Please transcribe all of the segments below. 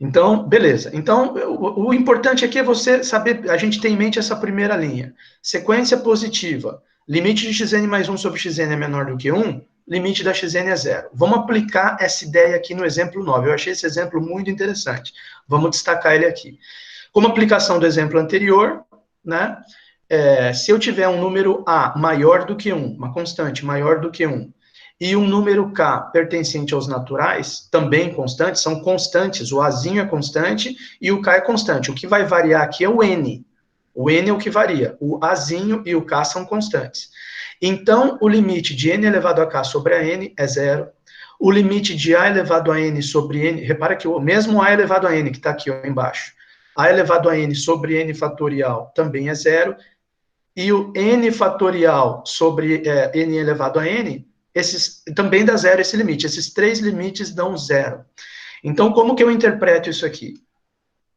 Então, beleza. Então, o importante aqui é você saber, a gente tem em mente essa primeira linha. Sequência positiva. Limite de xn mais 1 sobre xn é menor do que 1, limite da xn é zero. Vamos aplicar essa ideia aqui no exemplo 9. Eu achei esse exemplo muito interessante. Vamos destacar ele aqui. Como aplicação do exemplo anterior, né? Se eu tiver um número A maior do que 1, uma constante maior do que 1, e um número K pertencente aos naturais, também constantes, são constantes, o Azinho é constante e o K é constante. O que vai variar aqui é o N. O N é o que varia. O Azinho e o K são constantes. Então, o limite de N elevado a K sobre a N é zero. O limite de A elevado a N sobre N, repara que o mesmo A elevado a N, que está aqui ó, embaixo, A elevado a N sobre N fatorial também é zero. E o N fatorial sobre N elevado a N, também dá zero esse limite. Esses três limites dão zero. Então, como que eu interpreto isso aqui?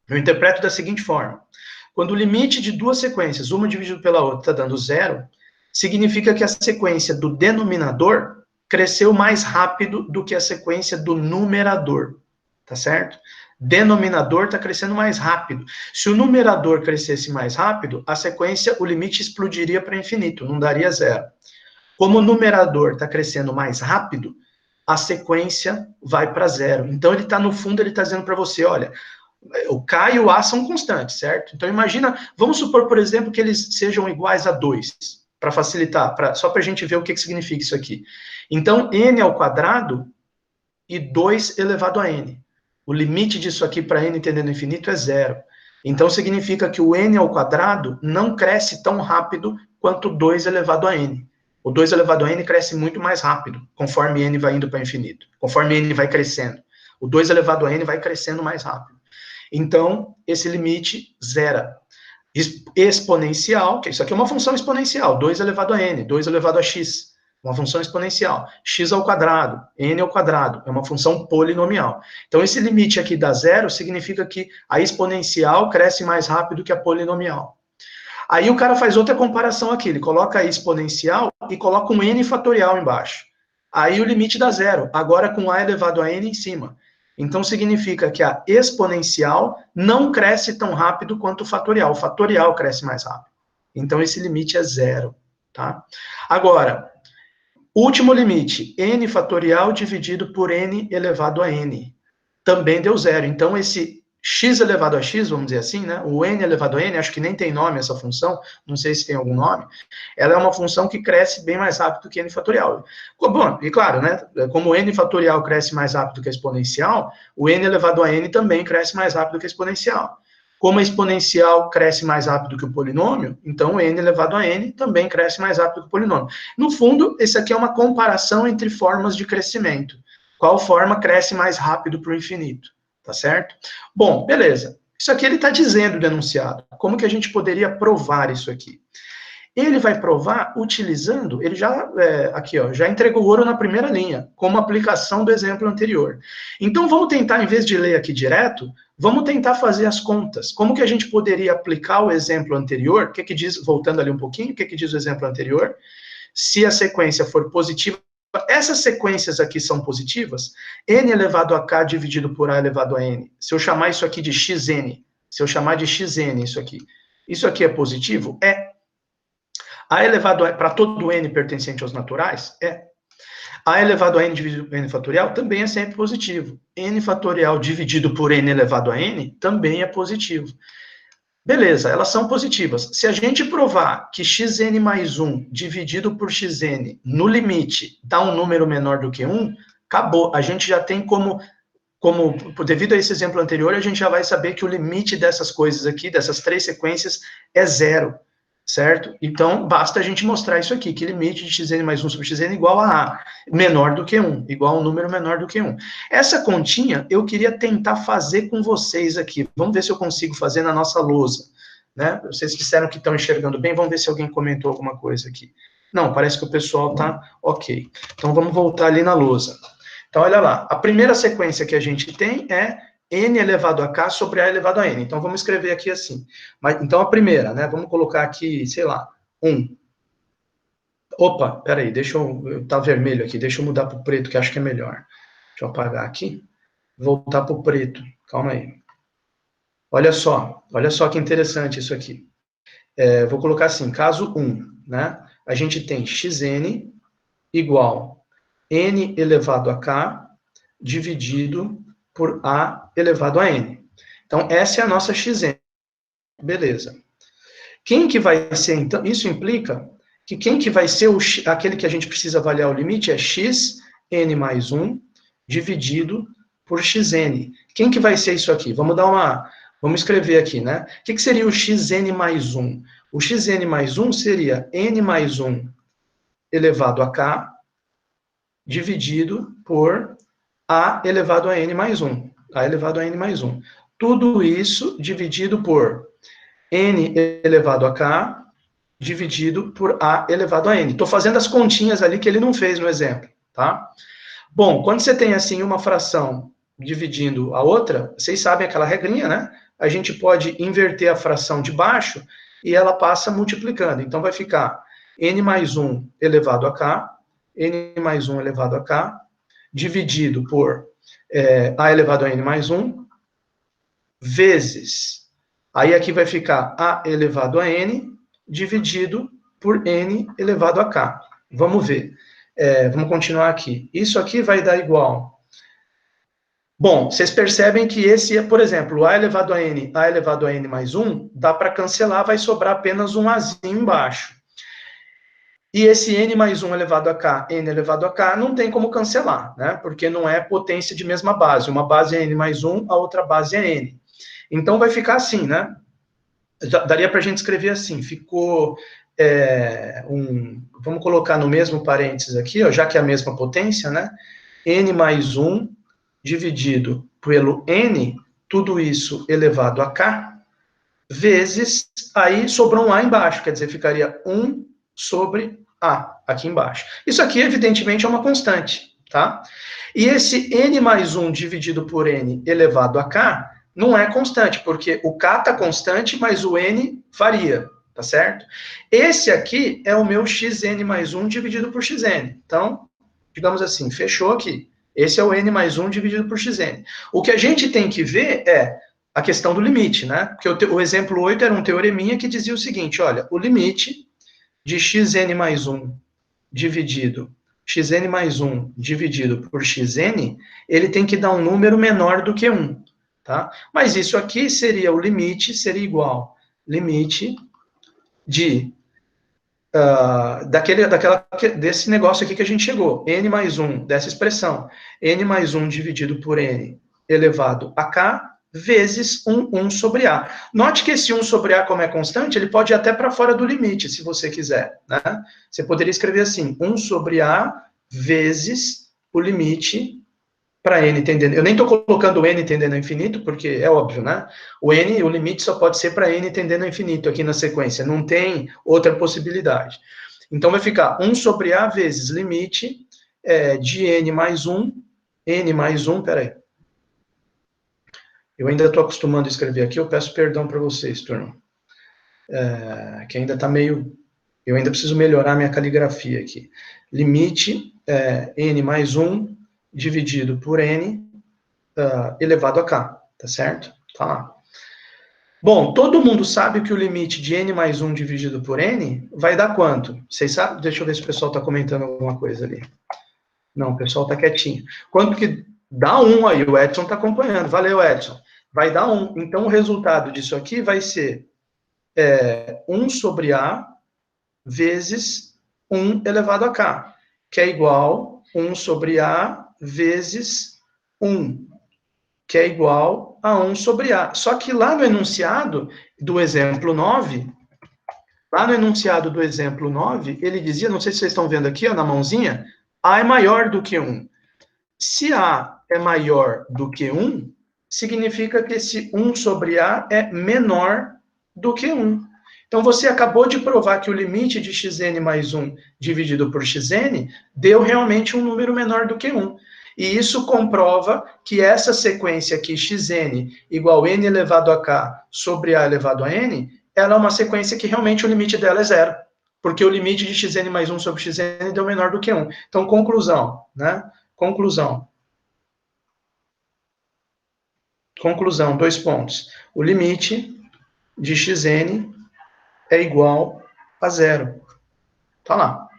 Eu interpreto da seguinte forma. Quando o limite de duas sequências, uma dividido pela outra, está dando zero, significa que a sequência do denominador cresceu mais rápido do que a sequência do numerador. Tá certo? Denominador está crescendo mais rápido. Se o numerador crescesse mais rápido, a sequência, o limite explodiria para infinito, não daria zero. Como o numerador está crescendo mais rápido, a sequência vai para zero. Então, ele está, no fundo, ele está dizendo para você, olha, o K e o A são constantes, certo? Então, imagina, vamos supor, por exemplo, que eles sejam iguais a 2, para facilitar, só para a gente ver o que significa isso aqui. Então, n ao quadrado e 2 elevado a n. O limite disso aqui para n tendendo ao infinito é zero. Então, significa que o n ao quadrado não cresce tão rápido quanto 2 elevado a n. O 2 elevado a n cresce muito mais rápido, conforme n vai indo para o infinito. Conforme n vai crescendo. O 2 elevado a n vai crescendo mais rápido. Então, esse limite zera. Exponencial, que isso aqui é uma função exponencial, 2 elevado a n, 2 elevado a x. Uma função exponencial. X ao quadrado, n ao quadrado, é uma função polinomial. Então, esse limite aqui dá zero, significa que a exponencial cresce mais rápido que a polinomial. Aí o cara faz outra comparação aqui, ele coloca a exponencial e coloca um n fatorial embaixo. Aí o limite dá zero, agora com a elevado a n em cima. Então, significa que a exponencial não cresce tão rápido quanto o fatorial cresce mais rápido. Então, esse limite é zero, tá? Agora, último limite, n fatorial dividido por n elevado a n. Também deu zero. Então, esse x elevado a x, vamos dizer assim, né? O n elevado a n, acho que nem tem nome essa função, não sei se tem algum nome, ela é uma função que cresce bem mais rápido que n fatorial. Bom, e claro, né? Como o n fatorial cresce mais rápido que a exponencial, o n elevado a n também cresce mais rápido que a exponencial. Como a exponencial cresce mais rápido que o polinômio, então o n elevado a n também cresce mais rápido que o polinômio. No fundo, esse aqui é uma comparação entre formas de crescimento. Qual forma cresce mais rápido para o infinito, tá certo? Bom, beleza. Isso aqui ele está dizendo o enunciado. Como que a gente poderia provar isso aqui? Ele vai provar utilizando, ele já, aqui ó, já entregou ouro na primeira linha, como aplicação do exemplo anterior. Então vamos tentar, em vez de ler aqui direto, vamos tentar fazer as contas. Como que a gente poderia aplicar o exemplo anterior? O que que diz, voltando ali um pouquinho, o que que diz o exemplo anterior? Se a sequência for positiva, essas sequências aqui são positivas, n elevado a k dividido por a elevado a n. Se eu chamar isso aqui de xn, se eu chamar de xn isso aqui é positivo? É. A elevado a, para todo n pertencente aos naturais? É. A elevado a n dividido por n fatorial também é sempre positivo. N fatorial dividido por n elevado a n também é positivo. Beleza, elas são positivas. Se a gente provar que xn mais 1 dividido por xn no limite dá um número menor do que 1, acabou. A gente já tem como, devido a esse exemplo anterior, a gente já vai saber que o limite dessas coisas aqui, dessas três sequências, é zero, certo? Então, basta a gente mostrar isso aqui, que limite de xn mais 1 sobre xn igual a A, menor do que 1, igual a um número menor do que 1. Essa continha eu queria tentar fazer com vocês aqui. Vamos ver se eu consigo fazer na nossa lousa, né? Vocês disseram que estão enxergando bem, vamos ver se alguém comentou alguma coisa aqui. Não, parece que o pessoal está ok. Então, vamos voltar ali na lousa. Então, olha lá, a primeira sequência que a gente tem é n elevado a k sobre a elevado a n. Então, vamos escrever aqui assim. Então, a primeira, né? Vamos colocar aqui, sei lá, 1. Opa, peraí, tá vermelho aqui, deixa eu mudar para o preto, que acho que é melhor. Deixa eu apagar aqui, voltar para o preto. calma aí. Olha só que interessante isso aqui. Vou colocar assim, caso 1, né? A gente tem xn igual n elevado a k dividido por a elevado a n. Então, essa é a nossa xn. Beleza. Quem que vai ser, então, isso implica que quem que vai ser aquele que a gente precisa avaliar o limite é x, n mais 1, dividido por xn. Quem que vai ser isso aqui? Vamos escrever aqui, né? O que seria o xn mais 1? O xn mais 1 seria n mais 1 elevado a k, dividido por a elevado a n mais 1. A elevado a n mais 1. Tudo isso dividido por n elevado a k, dividido por a elevado a n. Estou fazendo as continhas ali que ele não fez no exemplo, tá? Bom, quando você tem, assim, uma fração dividindo a outra, vocês sabem aquela regrinha, né? A gente pode inverter a fração de baixo e ela passa multiplicando. Então, vai ficar n mais 1 elevado a k, n mais 1 elevado a k, dividido por a elevado a n mais 1, vezes, aí aqui vai ficar a elevado a n, dividido por n elevado a k. Vamos ver. Vamos continuar aqui. Isso aqui vai dar igual. Bom, vocês percebem que esse é, por exemplo, a elevado a n mais 1, dá para cancelar, vai sobrar apenas um azinho embaixo. E esse n mais 1 elevado a k, n elevado a k, não tem como cancelar, né? Porque não é potência de mesma base. Uma base é n mais 1, a outra base é n. Então, vai ficar assim, né? Daria para a gente escrever assim, ficou vamos colocar no mesmo parênteses aqui, ó, já que é a mesma potência, né? N mais 1 dividido pelo n, tudo isso elevado a k, vezes, aí sobrou um a embaixo, quer dizer, ficaria 1 sobre a, aqui embaixo. Isso aqui, evidentemente, é uma constante, tá? E esse n mais 1 dividido por n elevado a k, não é constante, porque o k está constante, mas o n varia, tá certo? Esse aqui é o meu xn mais 1 dividido por xn. Então, digamos assim, fechou aqui. Esse é o n mais 1 dividido por xn. O que a gente tem que ver é a questão do limite, né? Porque o exemplo 8 era um teoreminha que dizia o seguinte, olha, o limite de xn mais 1 dividido por xn, ele tem que dar um número menor do que 1. Tá? Mas isso aqui seria, o limite seria igual, limite de, desse negócio aqui que a gente chegou, n mais 1, dessa expressão, n mais 1 dividido por n elevado a k, vezes 1 sobre a. Note que esse 1 sobre a, como é constante, ele pode ir até para fora do limite, se você quiser. Né? Você poderia escrever assim, 1 sobre a vezes o limite para n tendendo. Eu nem estou colocando n tendendo ao infinito, porque é óbvio, né? O limite só pode ser para n tendendo ao infinito aqui na sequência, não tem outra possibilidade. Então vai ficar 1 sobre a vezes limite de n mais 1, peraí. Eu ainda estou acostumando a escrever aqui, eu peço perdão para vocês, turma. Que ainda está meio... Eu ainda preciso melhorar minha caligrafia aqui. Limite n mais 1 dividido por n elevado a k, tá certo? Tá lá. Bom, todo mundo sabe que o limite de n mais 1 dividido por n vai dar quanto? Vocês sabem? Deixa eu ver se o pessoal está comentando alguma coisa ali. Não, o pessoal está quietinho. Quanto que dá 1 aí? O Edson está acompanhando. Valeu, Edson. Vai dar 1. Então, o resultado disso aqui vai ser 1 sobre a vezes 1 elevado a k, que é igual 1 sobre a vezes 1, que é igual a 1 sobre a. Só que lá no enunciado do exemplo 9, ele dizia, não sei se vocês estão vendo aqui, ó, na mãozinha, a é maior do que 1. Se a é maior do que 1, significa que esse 1 sobre a é menor do que 1. Então, você acabou de provar que o limite de xn mais 1 dividido por xn deu realmente um número menor do que 1. E isso comprova que essa sequência aqui, xn igual n elevado a k sobre a elevado a n, ela é uma sequência que realmente o limite dela é zero. Porque o limite de xn mais 1 sobre xn deu menor do que 1. Então, conclusão, né? Conclusão. Conclusão, 2 pontos. O limite de xn é igual a 0. Tá lá.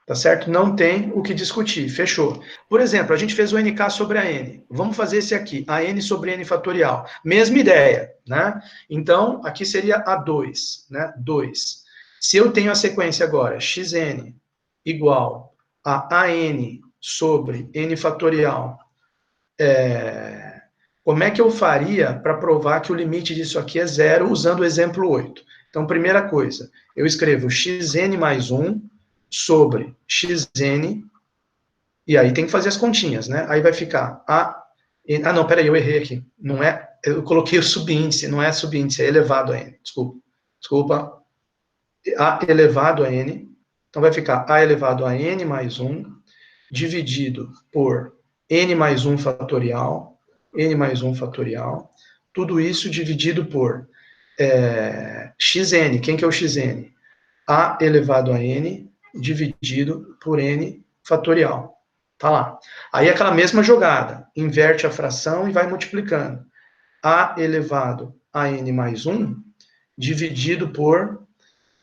Tá certo? Não tem o que discutir. Fechou. Por exemplo, a gente fez o NK sobre a N. Vamos fazer esse aqui, a N sobre N fatorial. Mesma ideia, né? Então, aqui seria a 2, né? 2. Se eu tenho a sequência agora, xn igual a AN sobre N fatorial, como é que eu faria para provar que o limite disso aqui é 0 usando o exemplo 8? Então, primeira coisa, eu escrevo xn mais 1 sobre xn, e aí tem que fazer as continhas, né? Aí vai ficar ah, não, peraí, eu errei aqui. Não é, eu coloquei o subíndice, não é subíndice, é elevado a n. Desculpa. A elevado a n. Então vai ficar a elevado a n mais 1 dividido por n mais 1 fatorial, n mais 1 fatorial, tudo isso dividido por xn. Quem que é o xn? A elevado a n dividido por n fatorial. Tá lá. Aí aquela mesma jogada, inverte a fração e vai multiplicando. A elevado a n mais 1 dividido por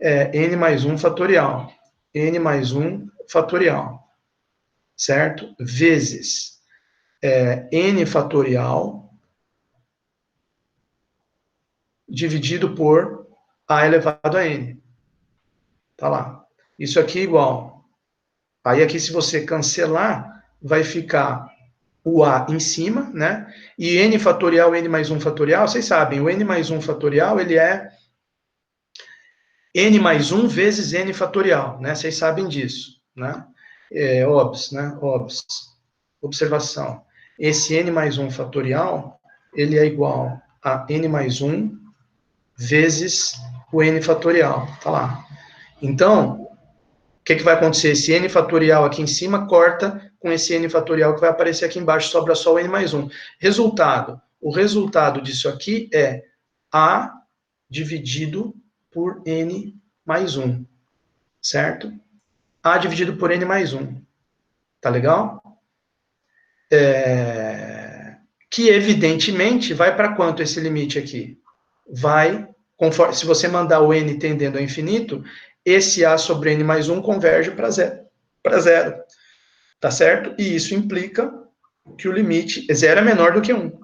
n mais 1 fatorial. N mais 1 fatorial. Certo? Vezes n fatorial dividido por a elevado a n. Tá lá. Isso aqui é igual. Aí aqui, se você cancelar, vai ficar o a em cima, né? E n fatorial, n mais 1 fatorial, vocês sabem, o n mais 1 fatorial, ele é n mais 1 vezes n fatorial, né? Vocês sabem disso, né? Obs, né? Obs. Observação. Esse n mais 1 fatorial, ele é igual a n mais 1 vezes o n fatorial. Tá lá. Então, o que vai acontecer? Esse n fatorial aqui em cima corta com esse n fatorial que vai aparecer aqui embaixo, sobra só o n mais 1. Resultado. O resultado disso aqui é a dividido por n mais 1. Certo? A dividido por n mais 1. Tá legal? Que, evidentemente, vai para quanto esse limite aqui? Vai, conforme, se você mandar o n tendendo ao infinito, esse a sobre n mais 1 converge para zero. Tá certo? E isso implica que o limite, 0 é menor do que 1.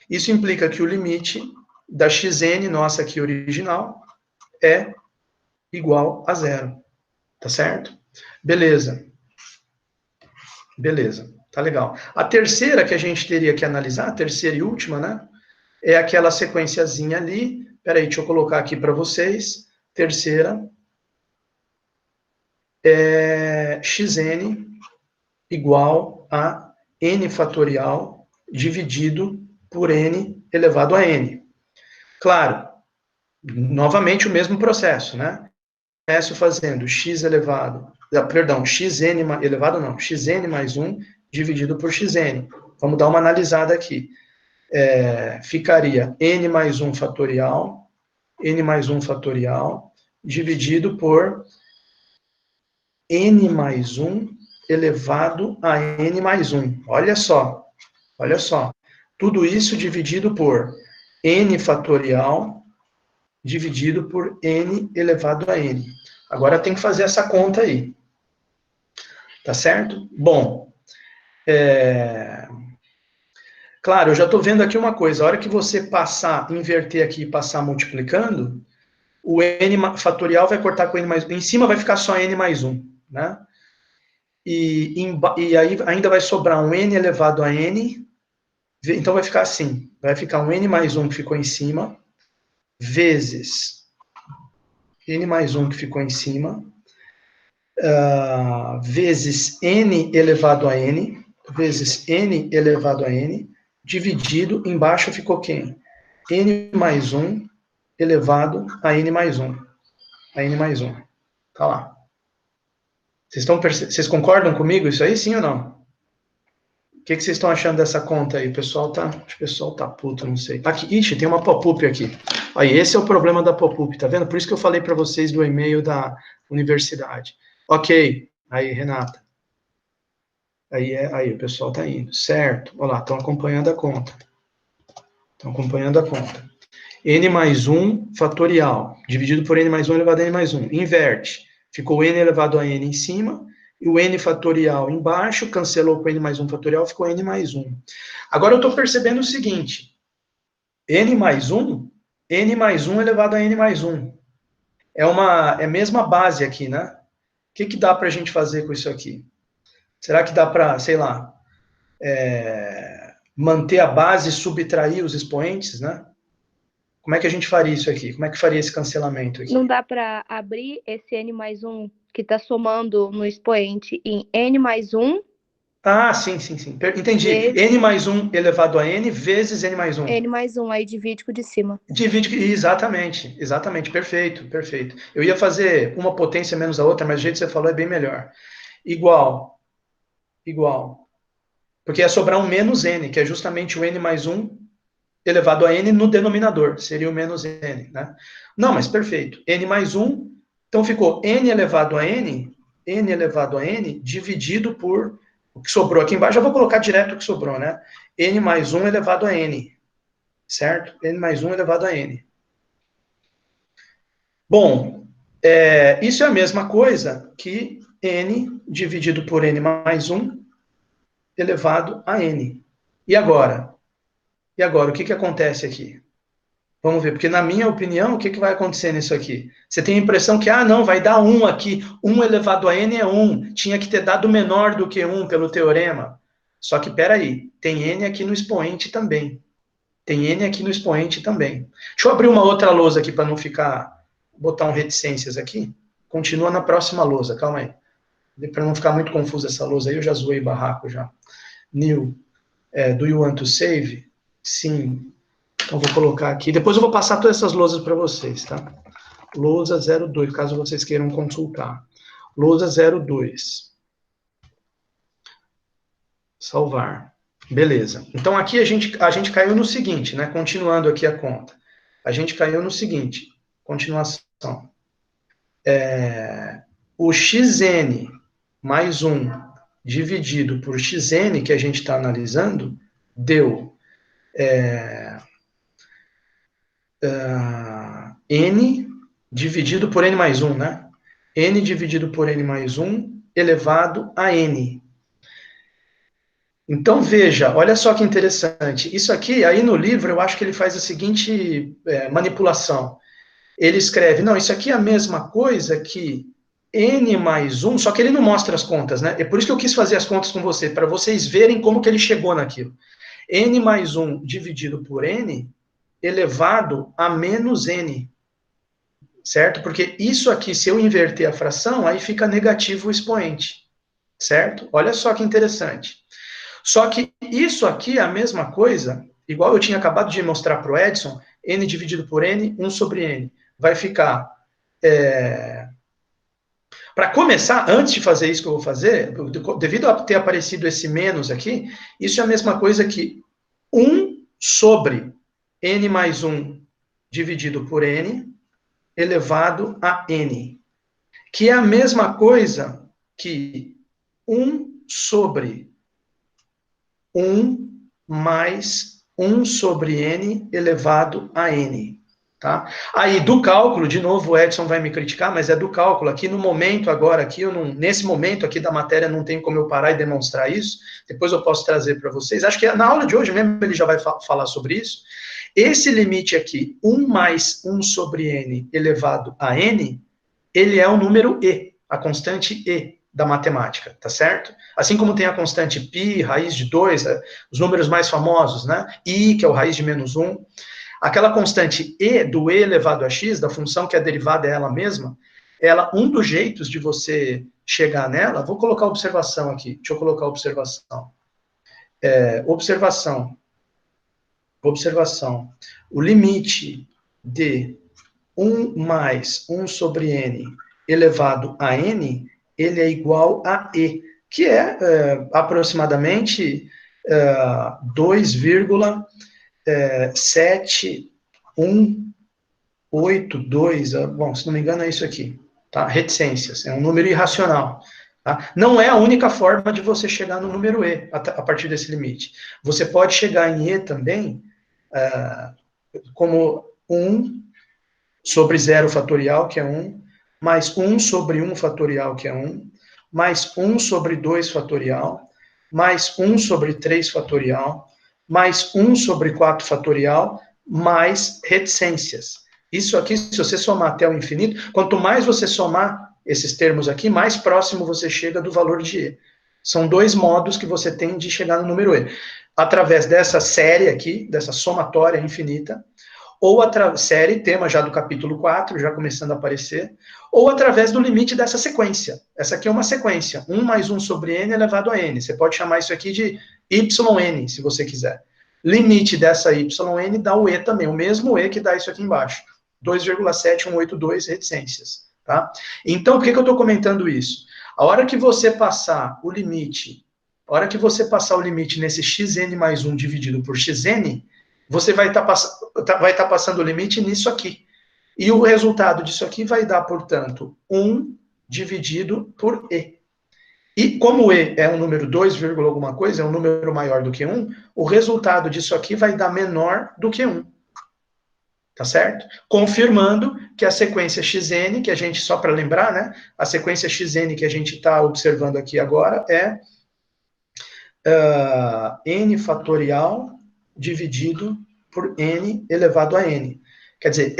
Isso implica que o limite da xn, nossa aqui original, é igual a 0. Tá certo? Beleza. Beleza. Tá legal. A terceira que a gente teria que analisar, a terceira e última, né? É aquela sequenciazinha ali. Peraí, deixa eu colocar aqui para vocês. Terceira é xn igual a n fatorial dividido por n elevado a n. Claro, novamente o mesmo processo, né? Começo fazendo x elevado, perdão, xn elevado não, xn mais 1 dividido por xn. Vamos dar uma analisada aqui. Ficaria n mais 1 fatorial, dividido por n mais 1 elevado a n mais 1. Olha só. Tudo isso dividido por n fatorial dividido por n elevado a n. Agora tem que fazer essa conta aí. Tá certo? Bom, claro, eu já estou vendo aqui uma coisa. A hora que você inverter aqui e passar multiplicando, o n fatorial vai cortar com n mais 1. Em cima vai ficar só n mais 1, né? E aí ainda vai sobrar um n elevado a n. Então vai ficar assim. Vai ficar um n mais 1 que ficou em cima, vezes n mais 1 que ficou em cima, vezes n elevado a n, dividido, embaixo ficou quem? n mais 1 elevado a n mais 1. Tá lá. Vocês concordam comigo isso aí, sim ou não? O que vocês estão achando dessa conta aí? O pessoal tá puto, não sei. Aqui, ixi, tem uma pop-up aqui. Aí, esse é o problema da pop-up, tá vendo? Por isso que eu falei para vocês do e-mail da universidade. Ok. Aí, Renata. Aí, o pessoal tá indo. Certo. Olha lá, estão acompanhando a conta. Estão acompanhando a conta. N mais 1 fatorial, dividido por N mais 1 elevado a N mais 1. Inverte. Ficou N elevado a N em cima, e o N fatorial embaixo, cancelou com N mais 1 fatorial, ficou N mais 1. Agora eu estou percebendo o seguinte, N mais 1 elevado a N mais 1. É a mesma base aqui, né? O que dá para a gente fazer com isso aqui? Será que dá para, sei lá, manter a base e subtrair os expoentes, né? Como é que a gente faria isso aqui? Como é que faria esse cancelamento aqui? Não dá para abrir esse N mais 1 que está somando no expoente em N mais 1? Ah, sim. Entendi. Vezes... N mais 1 elevado a N vezes N mais 1. N mais 1, aí divide com o de cima. Divide, exatamente, perfeito. Eu ia fazer uma potência menos a outra, mas o jeito que você falou é bem melhor. Igual. Porque ia sobrar um menos N, que é justamente o N mais 1 elevado a N no denominador, seria o menos N, né? Não, mas perfeito. N mais 1, então ficou N elevado a N dividido por o que sobrou aqui embaixo, eu vou colocar direto o que sobrou, né? N mais 1 elevado a N, certo? N mais 1 elevado a N. Bom, isso é a mesma coisa que N dividido por N mais 1 elevado a N. E agora? O que acontece aqui? Vamos ver, porque na minha opinião, o que vai acontecer nisso aqui? Você tem a impressão que, não, vai dar 1 aqui, 1 elevado a N é 1, tinha que ter dado menor do que 1 pelo teorema. Só que, peraí, tem N aqui no expoente também. Deixa eu abrir uma outra lousa aqui para não ficar, botar um reticências aqui. Continua na próxima lousa, calma aí. Para não ficar muito confusa essa lousa aí, eu já zoei barraco já. New, do you want to save? Sim. Então, vou colocar aqui. Depois eu vou passar todas essas lousas para vocês, tá? Lousa 02, caso vocês queiram consultar. Lousa 02. Salvar. Beleza. Então, aqui a gente caiu no seguinte, né? Continuando aqui a conta. A gente caiu no seguinte. Continuação. O xn mais 1 dividido por xn, que a gente está analisando, deu... N dividido por N mais 1, né? N dividido por N mais 1 elevado a N. Então, veja, olha só que interessante. Isso aqui, aí no livro, eu acho que ele faz a seguinte manipulação. Ele escreve, não, isso aqui é a mesma coisa que N mais 1, só que ele não mostra as contas, né? É por isso que eu quis fazer as contas com você, para vocês verem como que ele chegou naquilo. N mais 1 dividido por N elevado a menos N. Certo? Porque isso aqui, se eu inverter a fração, aí fica negativo o expoente. Certo? Olha só que interessante. Só que isso aqui é a mesma coisa, igual eu tinha acabado de mostrar para o Edson, N dividido por N, 1 sobre N. Vai ficar... Para começar, antes de fazer isso que eu vou fazer, devido a ter aparecido esse menos aqui, isso é a mesma coisa que 1 sobre N mais 1 dividido por N, elevado a N, que é a mesma coisa que 1 sobre 1 mais 1 sobre N elevado a N. Tá? Aí, do cálculo, de novo, o Edson vai me criticar, mas é do cálculo. Aqui no momento, agora, aqui, nesse momento aqui da matéria, não tem como eu parar e demonstrar isso. Depois eu posso trazer para vocês. Acho que na aula de hoje mesmo ele já vai falar sobre isso. Esse limite aqui, 1 mais 1 sobre N elevado a N, ele é o número E, a constante E da matemática, tá certo? Assim como tem a constante π, raiz de 2, os números mais famosos, né? I, que é o raiz de menos 1. Aquela constante E, do E elevado a x, da função que a derivada é ela mesma, um dos jeitos de você chegar nela, vou colocar observação aqui, deixa eu colocar observação. Observação. O limite de 1 mais 1 sobre N elevado a N, ele é igual a E, que é aproximadamente 2,7182, bom, se não me engano é isso aqui, tá? Reticências, é um número irracional. Tá? Não é a única forma de você chegar no número E, a partir desse limite. Você pode chegar em E também como 1 sobre 0 fatorial, que é 1, mais 1 sobre 1 fatorial, que é 1, mais 1 sobre 2 fatorial, mais 1 sobre 3 fatorial, mais 1 sobre 4 fatorial, mais reticências. Isso aqui, se você somar até o infinito, quanto mais você somar esses termos aqui, mais próximo você chega do valor de E. São dois modos que você tem de chegar no número E. Através dessa série aqui, dessa somatória infinita, ou série, tema já do capítulo 4, já começando a aparecer, ou através do limite dessa sequência. Essa aqui é uma sequência, 1 mais 1 sobre n elevado a n. Você pode chamar isso aqui de yn, se você quiser. Limite dessa yn dá o e também, o mesmo e que dá isso aqui embaixo. 2,7182 reticências. Tá? Então, por que eu estou comentando isso? A hora que você passar o limite, nesse xn mais 1 dividido por xn, você vai estar passando o limite nisso aqui. E o resultado disso aqui vai dar, portanto, 1 dividido por E. E como E é um número 2, alguma coisa, é um número maior do que 1, o resultado disso aqui vai dar menor do que 1. Tá certo? Confirmando que a sequência xn, que a gente, só para lembrar, né? A sequência xn que a gente está observando aqui agora é n fatorial dividido por n elevado a n. Quer dizer,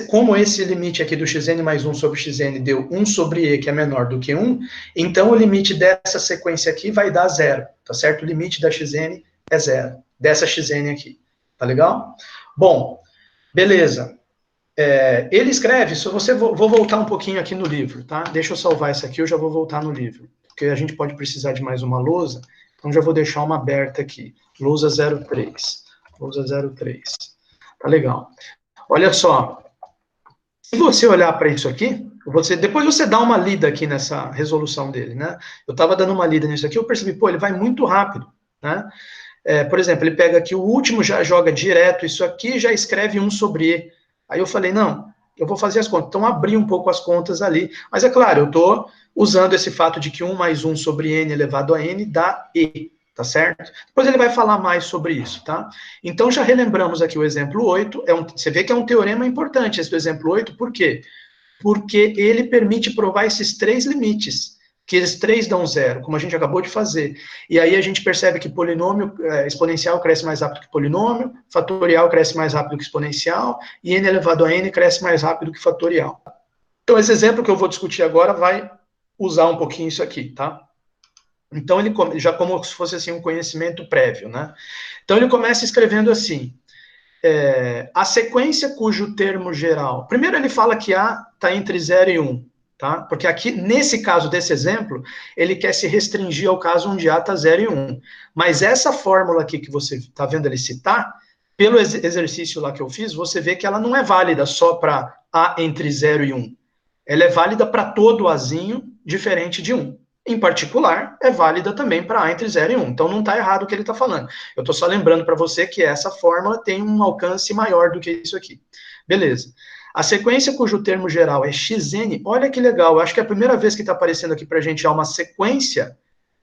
como esse limite aqui do xn mais 1 sobre xn deu 1 sobre e, que é menor do que 1, então o limite dessa sequência aqui vai dar 0, tá certo? O limite da xn é 0, dessa xn aqui. Tá legal? Bom, beleza. Ele escreve, vou voltar um pouquinho aqui no livro, tá? Deixa eu salvar isso aqui, eu já vou voltar no livro, porque a gente pode precisar de mais uma lousa, então já vou deixar uma aberta aqui, lousa 03, tá legal. Olha só, se você olhar para isso aqui, depois você dá uma lida aqui nessa resolução dele, né? Eu estava dando uma lida nisso aqui, eu percebi, ele vai muito rápido, né? Por exemplo, ele pega aqui o último, já joga direto isso aqui, já escreve 1 sobre E. Aí eu falei, não, eu vou fazer as contas. Então, abri um pouco as contas ali. Mas, é claro, eu estou usando esse fato de que 1 mais 1 sobre n elevado a n dá E, tá certo? Depois ele vai falar mais sobre isso, tá? Então, já relembramos aqui o exemplo 8. Você vê que é um teorema importante esse do exemplo 8. Por quê? Porque ele permite provar esses 3 limites, que eles 3 dão 0, como a gente acabou de fazer. E aí a gente percebe que polinômio exponencial cresce mais rápido que polinômio, fatorial cresce mais rápido que exponencial, e n elevado a n cresce mais rápido que fatorial. Então, esse exemplo que eu vou discutir agora vai usar um pouquinho isso aqui, tá? Então, ele já como se fosse assim um conhecimento prévio, né? Então, ele começa escrevendo assim, a sequência cujo termo geral... Primeiro ele fala que A está entre 0 e 1, tá? Porque aqui, nesse caso desse exemplo, ele quer se restringir ao caso onde A está 0 e 1. Mas essa fórmula aqui que você está vendo ele citar, pelo exercício lá que eu fiz, você vê que ela não é válida só para A entre 0 e 1. Ela é válida para todo Azinho diferente de 1. Em particular, é válida também para A entre 0 e 1. Então, não está errado o que ele está falando. Eu estou só lembrando para você que essa fórmula tem um alcance maior do que isso aqui. Beleza. A sequência cujo termo geral é xn, olha que legal, eu acho que é a primeira vez que está aparecendo aqui para a gente uma sequência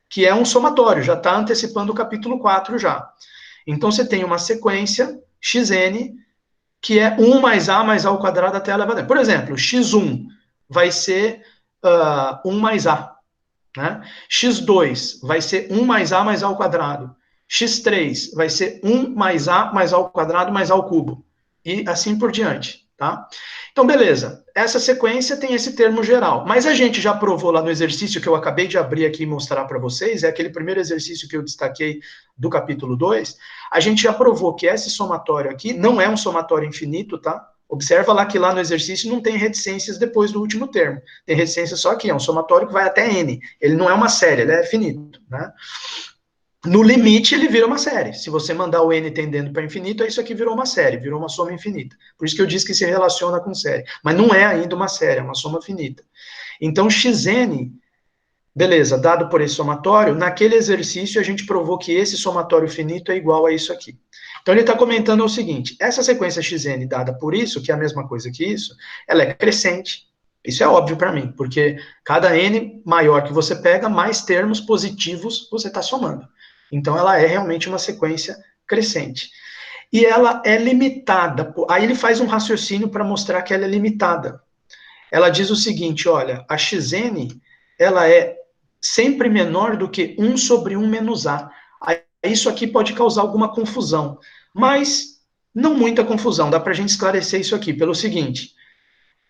que é um somatório, já está antecipando o capítulo 4 já. Então, você tem uma sequência xn, que é 1 mais a mais ao quadrado até elevado a n. Por exemplo, x1 vai ser 1 mais a. Né? x2 vai ser 1 mais a mais a ao quadrado. x3 vai ser 1 mais a mais a ao quadrado mais a ao cubo. E assim por diante. Tá? Então, beleza. Essa sequência tem esse termo geral. Mas a gente já provou lá no exercício que eu acabei de abrir aqui e mostrar para vocês, é aquele primeiro exercício que eu destaquei do capítulo 2, a gente já provou que esse somatório aqui não é um somatório infinito, tá? Observa lá que lá no exercício não tem reticências depois do último termo. Tem reticência só aqui, é um somatório que vai até n. Ele não é uma série, ele é finito, né? No limite, ele vira uma série. Se você mandar o n tendendo para infinito, isso aqui virou uma série, virou uma soma infinita. Por isso que eu disse que se relaciona com série. Mas não é ainda uma série, é uma soma finita. Então, xn, beleza, dado por esse somatório, naquele exercício a gente provou que esse somatório finito é igual a isso aqui. Então, ele está comentando o seguinte, essa sequência xn dada por isso, que é a mesma coisa que isso, ela é crescente. Isso é óbvio para mim, porque cada n maior que você pega, mais termos positivos você está somando. Então, ela é realmente uma sequência crescente. e ela é limitada. Aí ele faz um raciocínio para mostrar que ela é limitada. Ela diz o seguinte, olha, a xn, ela é sempre menor do que 1 sobre 1 menos a. Aí, isso aqui pode causar alguma confusão, mas não muita confusão, dá para a gente esclarecer isso aqui pelo seguinte,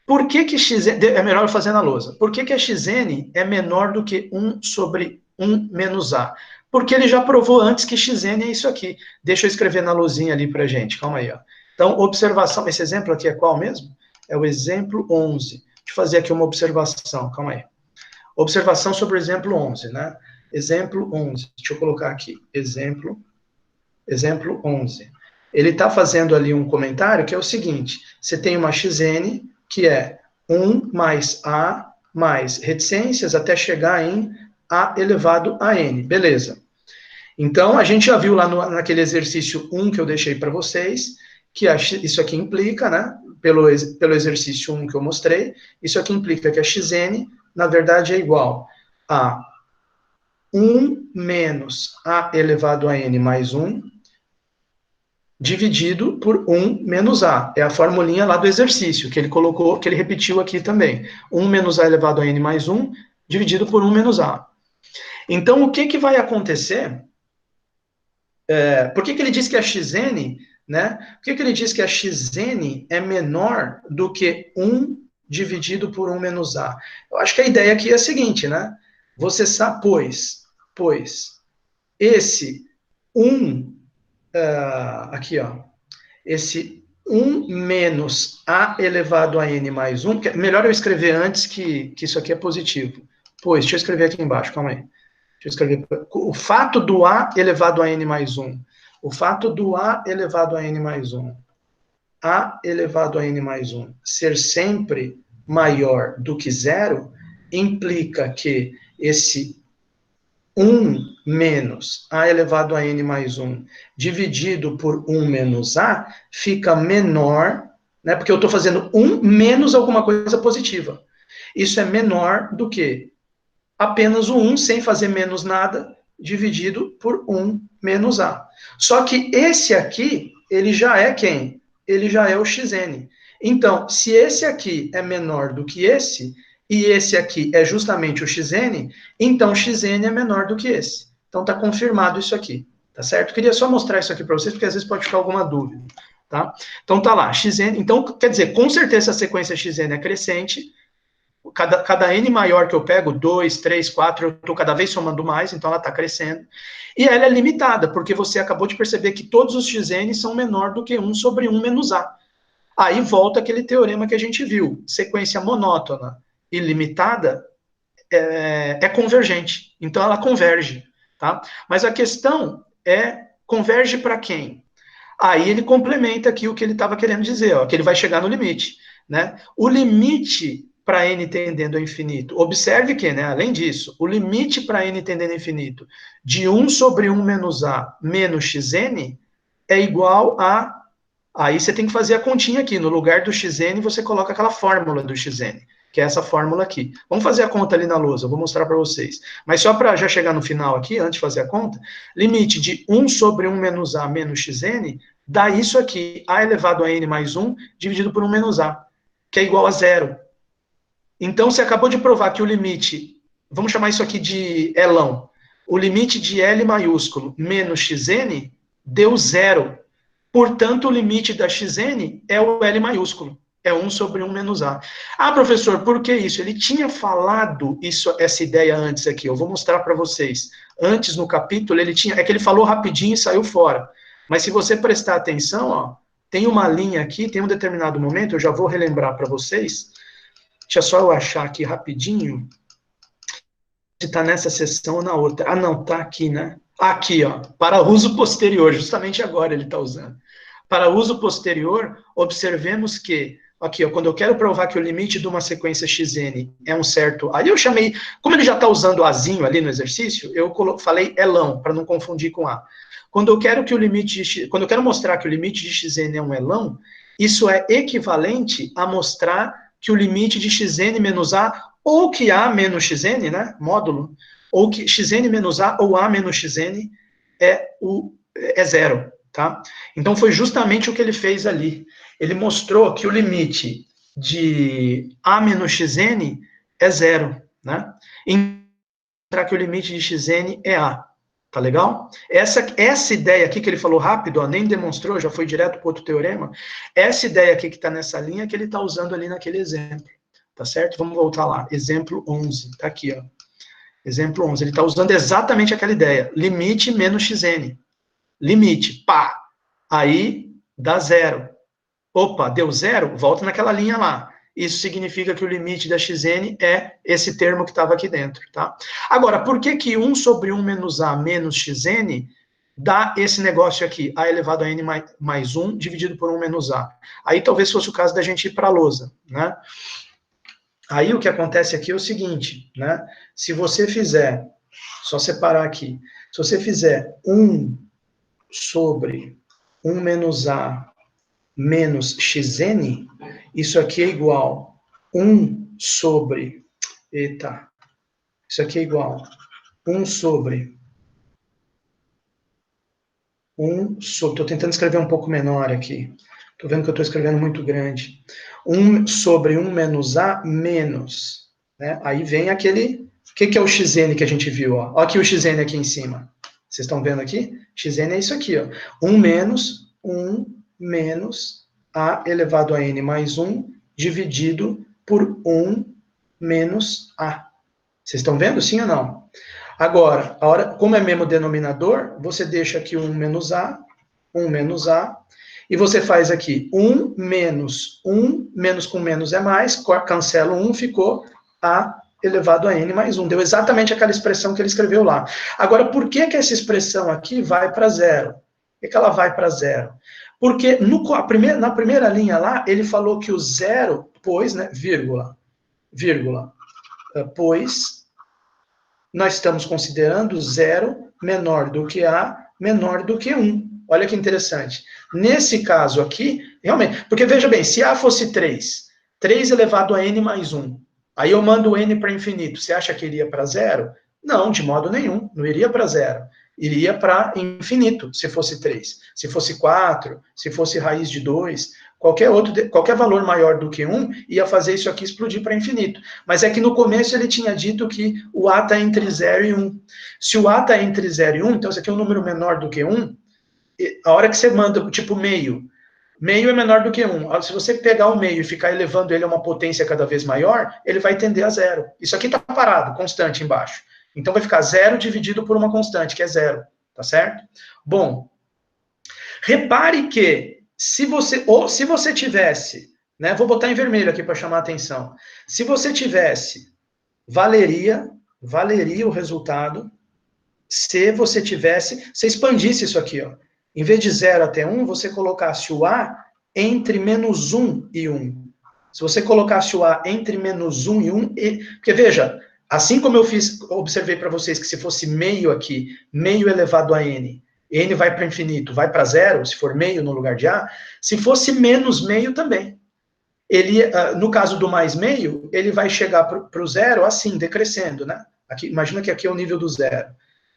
por que que xn, é melhor eu fazer na lousa, por que que a xn é menor do que 1 sobre 1 menos a? Porque ele já provou antes que xn é isso aqui. Deixa eu escrever na luzinha ali para gente, calma aí. Ó. Então, observação, esse exemplo aqui é qual mesmo? É o exemplo 11. Deixa eu fazer aqui uma observação, calma aí. Observação sobre o exemplo 11, né? Exemplo 11, deixa eu colocar aqui, exemplo 11. Ele está fazendo ali um comentário que é o seguinte, você tem uma xn, que é 1 mais a mais reticências até chegar em a elevado a n, beleza. Então, a gente já viu lá naquele exercício 1 que eu deixei para vocês, que isso aqui implica, né, pelo exercício 1 que eu mostrei, isso aqui implica que a xn, na verdade, é igual a 1 menos a elevado a n mais 1, dividido por 1 menos a. É a formulinha lá do exercício, que ele colocou, que ele repetiu aqui também. 1 menos a elevado a n mais 1, dividido por 1 menos a. Então, o que que vai acontecer? Por que que ele diz que a xn, né? Por que que ele diz que a xn é menor do que 1 dividido por 1 menos a? Eu acho que a ideia aqui é a seguinte, né? Você sabe, pois esse 1, aqui, ó, esse 1 menos a elevado a n mais 1, melhor eu escrever antes que isso aqui é positivo. Pois, deixa eu escrever aqui embaixo, calma aí. Deixa eu escrever. O fato do a elevado a n mais 1, o fato do a elevado a n mais 1, a elevado a n mais 1 ser sempre maior do que zero, implica que esse 1 menos a elevado a n mais 1 dividido por 1 menos a fica menor, né, porque eu estou fazendo 1 menos alguma coisa positiva. Isso é menor do que apenas o 1 sem fazer menos nada, dividido por 1 menos a. Só que esse aqui, ele já é quem? Ele já é o xn. Então, se esse aqui é menor do que esse, e esse aqui é justamente o xn, então xn é menor do que esse. Então, está confirmado isso aqui, tá certo? Queria só mostrar isso aqui para vocês, porque às vezes pode ficar alguma dúvida, tá? Então, tá lá, xn, então, quer dizer, com certeza a sequência xn é crescente, cada n maior que eu pego, 2, 3, 4, eu estou cada vez somando mais, então ela está crescendo. E ela é limitada, porque você acabou de perceber que todos os xn são menor do que 1 sobre 1 menos a. Aí volta aquele teorema que a gente viu. Sequência monótona e limitada é convergente. Então ela converge. Tá? Mas a questão é, converge para quem? Aí ele complementa aqui o que ele estava querendo dizer, ó, que ele vai chegar no limite. Né? O limite para n tendendo ao infinito. Observe que, né, além disso, o limite para n tendendo ao infinito de 1 sobre 1 menos a menos xn é igual a... Aí você tem que fazer a continha aqui. No lugar do xn, você coloca aquela fórmula do xn, que é essa fórmula aqui. Vamos fazer a conta ali na lousa, eu vou mostrar para vocês. Mas só para já chegar no final aqui, antes de fazer a conta, limite de 1 sobre 1 menos a menos xn dá isso aqui, a elevado a n mais 1 dividido por 1 menos a, que é igual a zero. Então, você acabou de provar que o limite, vamos chamar isso aqui de Lão, o limite de L maiúsculo menos xn deu zero. Portanto, o limite da xn é o L maiúsculo, é 1 sobre 1 menos a. Ah, professor, por que isso? Ele tinha falado essa ideia antes aqui, eu vou mostrar para vocês. Antes, no capítulo, é que ele falou rapidinho e saiu fora. Mas se você prestar atenção, ó, tem uma linha aqui, tem um determinado momento, eu já vou relembrar para vocês. Deixa só eu achar aqui rapidinho. Se está nessa seção ou na outra. Ah, não, está aqui, né? Aqui, ó. Para uso posterior, justamente agora ele está usando. Para uso posterior, observemos que, aqui, ó, quando eu quero provar que o limite de uma sequência xn é um certo... Aí eu chamei... Como ele já está usando azinho ali no exercício, eu falei elão, para não confundir com a. Quando eu quero que o limite quando eu quero mostrar que o limite de xn é um elão, isso é equivalente a mostrar que o limite de xn menos a, ou que a menos xn, né, módulo, ou que xn menos a ou a menos xn é zero. tá? Então, foi justamente o que ele fez ali. Ele mostrou que o limite de a menos xn é zero, né? Para que o limite de xn é a. Tá legal? Essa ideia aqui que ele falou rápido, ó, nem demonstrou, já foi direto para outro teorema. Essa ideia aqui que está nessa linha que ele está usando ali naquele exemplo. Tá certo? Vamos voltar lá. Exemplo 11. Tá aqui, ó. Exemplo 11. Ele está usando exatamente aquela ideia. Limite menos xn. Limite. Pá. Aí dá zero. Opa, deu zero? Volta naquela linha lá. Isso significa que o limite da xn é esse termo que estava aqui dentro, tá? Agora, por que que 1 sobre 1 menos a menos xn dá esse negócio aqui, a elevado a n mais 1 dividido por 1 menos a? Aí talvez fosse o caso da gente ir para a lousa, né? Aí o que acontece aqui é o seguinte, né? Se você fizer, só separar aqui, se você fizer 1 sobre 1 menos a menos xn, isso aqui é igual 1 sobre, eita, isso aqui é igual 1 sobre, estou tentando escrever um pouco menor aqui, estou vendo que eu estou escrevendo muito grande, 1 sobre 1 menos a menos, né? Aí vem aquele, o que é o xn que a gente viu, ó? Ó aqui o xn aqui em cima, vocês estão vendo aqui? Xn é isso aqui, ó, 1 menos a elevado a n mais 1 dividido por 1 menos a. Vocês estão vendo, sim ou não? Agora, como é mesmo denominador, você deixa aqui 1 menos a, e você faz aqui 1 menos com menos é mais, cancela 1, ficou a elevado a n mais 1. Deu exatamente aquela expressão que ele escreveu lá. Agora, por que que essa expressão aqui vai para zero? Por que ela vai para zero? Porque na primeira linha lá, ele falou que o zero, pois, né, vírgula, pois nós estamos considerando zero menor do que a, menor do que 1. Olha que interessante. Nesse caso aqui, realmente, porque veja bem, se a fosse 3 elevado a n mais 1, aí eu mando o n para infinito, você acha que iria para zero? Não, de modo nenhum, não iria para zero. Iria para infinito, se fosse 3. Se fosse 4, se fosse raiz de 2, qualquer valor maior do que 1, ia fazer isso aqui explodir para infinito. Mas é que no começo ele tinha dito que o a está entre 0 e 1. Se o a está entre 0 e 1, então isso aqui é um número menor do que 1, a hora que você manda, tipo, meio é menor do que 1. Se você pegar o meio e ficar elevando ele a uma potência cada vez maior, ele vai tender a zero. Isso aqui está parado, constante embaixo. Então vai ficar 0 dividido por uma constante, que é 0, tá certo? Bom, repare que se você tivesse, né, vou botar em vermelho aqui para chamar a atenção. Se você tivesse, valeria o resultado se você expandisse isso aqui, ó. Em vez de 0 até 1, você colocasse o a entre menos 1 e 1. Se você colocasse o a entre menos 1 e 1, porque veja, assim como eu observei para vocês que se fosse meio aqui, meio elevado a n vai para infinito, vai para zero, se for meio no lugar de a, se fosse menos meio também. Ele, no caso do mais meio, ele vai chegar para o zero assim, decrescendo, né? Aqui, imagina que aqui é o nível do zero.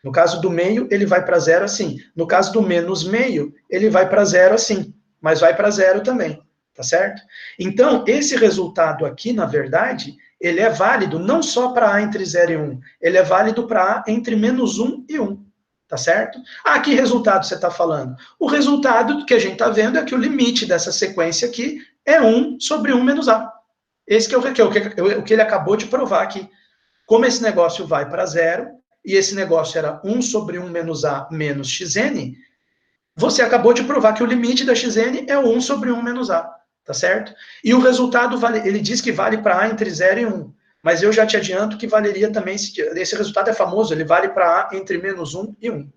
No caso do meio, ele vai para zero assim. No caso do menos meio, ele vai para zero assim, mas vai para zero também, tá certo? Então, esse resultado aqui, na verdade, ele é válido não só para a entre 0 e 1, ele é válido para a entre menos 1 e 1, tá certo? Ah, que resultado você está falando? O resultado que a gente está vendo é que o limite dessa sequência aqui é 1 sobre 1 menos a. Esse que é o que ele acabou de provar aqui. Como esse negócio vai para zero, e esse negócio era 1 sobre 1 menos a menos xn, você acabou de provar que o limite da xn é 1 sobre 1 menos a, tá certo? E o resultado, ele diz que vale para a entre 0 e 1, mas eu já te adianto que valeria também, esse resultado é famoso, ele vale para a entre menos 1 e 1,